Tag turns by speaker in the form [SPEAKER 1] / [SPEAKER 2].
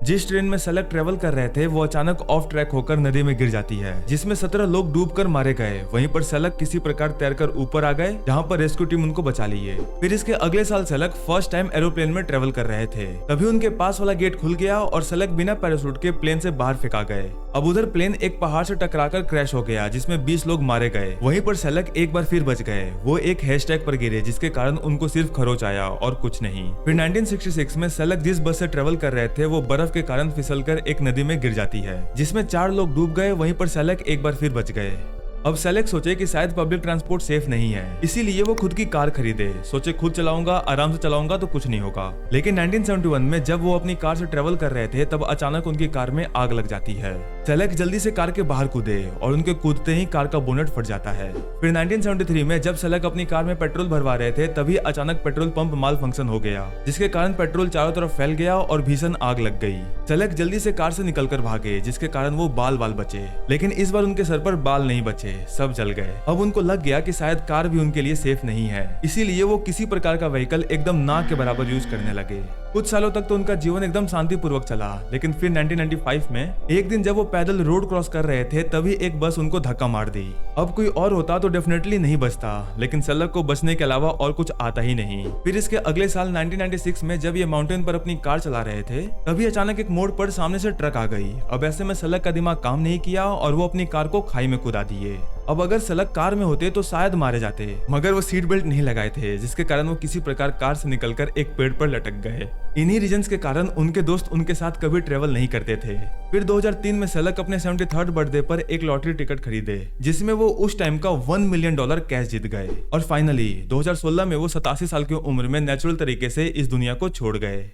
[SPEAKER 1] जिस ट्रेन में सलग ट्रेवल कर रहे थे वो अचानक ऑफ ट्रैक होकर नदी में गिर जाती है, जिसमें 17 लोग डूबकर मारे गए। वहीं पर सलग किसी प्रकार तैरकर ऊपर आ गए, जहां पर रेस्क्यू टीम उनको बचा लिए। फिर इसके अगले साल सलग फर्स्ट टाइम एरोप्लेन में ट्रेवल कर रहे थे, तभी उनके पास वाला गेट खुल गया और सलग बिना पैराशूट के प्लेन से बाहर फेंका गए। अब उधर प्लेन एक पहाड़ से टकराकर क्रैश हो गया, जिसमें 20 लोग मारे गए। वहीं पर सलग एक बार फिर बच गए। वो एक हैशटैग पर गिरे, जिसके कारण उनको सिर्फ खरोच आया और कुछ नहीं। फिर 1966 में सलग जिस बस से ट्रेवल कर रहे थे वो बर्फ के कारण फिसलकर एक नदी में गिर जाती है, जिसमें 4 लोग डूब गए। वहीं पर सलग एक बार फिर बच गए। अब सलग सोचे कि शायद पब्लिक ट्रांसपोर्ट सेफ नहीं है, इसीलिए वो खुद की कार खरीदे। सोचे खुद चलाऊंगा, आराम से चलाऊंगा तो कुछ नहीं होगा। लेकिन 1971 में जब वो अपनी कार से ट्रेवल कर रहे थे तब अचानक उनकी कार में आग लग जाती है। सलग जल्दी से कार के बाहर कूदे और उनके कूदते ही कार का बोनेट फट जाता है। फिर 1973 में जब सलग अपनी कार में पेट्रोल भरवा रहे थे तभी अचानक पेट्रोल पंप माल फंक्शन हो गया, जिसके कारण पेट्रोल चारों तरफ फैल गया और भीषण आग लग गई। सलग जल्दी से कार से निकलकर भागे, जिसके कारण वो बाल बचे। लेकिन इस बार उनके सर पर बाल नहीं बचे, सब जल गए। अब उनको लग गया कि शायद कार भी उनके लिए सेफ नहीं है, इसीलिए वो किसी प्रकार का व्हीकल एकदम ना के बराबर यूज करने लगे। कुछ सालों तक तो उनका जीवन एकदम शांतिपूर्वक चला, लेकिन फिर 1995 में एक दिन जब वो पैदल रोड क्रॉस कर रहे थे तभी एक बस उनको धक्का मार दी। अब कोई और होता तो डेफिनेटली नहीं बचता, लेकिन सलग को बचने के अलावा और कुछ आता ही नहीं। फिर इसके अगले साल 1996 में जब ये माउंटेन पर अपनी कार चला रहे थे तभी अचानक एक मोड़ पर सामने से ट्रक आ गई। अब ऐसे में सलग का दिमाग काम नहीं किया और वो अपनी कार को खाई में कूदा दिए। अब अगर सलग कार में होते तो शायद मारे जाते, मगर वो सीट बेल्ट नहीं लगाए थे, जिसके कारण वो किसी प्रकार कार से निकलकर एक पेड़ पर लटक गए। इन्हीं रीजंस के कारण उनके दोस्त उनके साथ कभी ट्रेवल नहीं करते थे। फिर 2003 में सलग अपने 73rd बर्थडे पर एक लॉटरी टिकट खरीदे, जिसमें वो उस टाइम का $1 मिलियन कैश जीत गए। और फाइनली 2016 में वो 87 साल की उम्र में नेचुरल तरीके से इस दुनिया को छोड़ गए।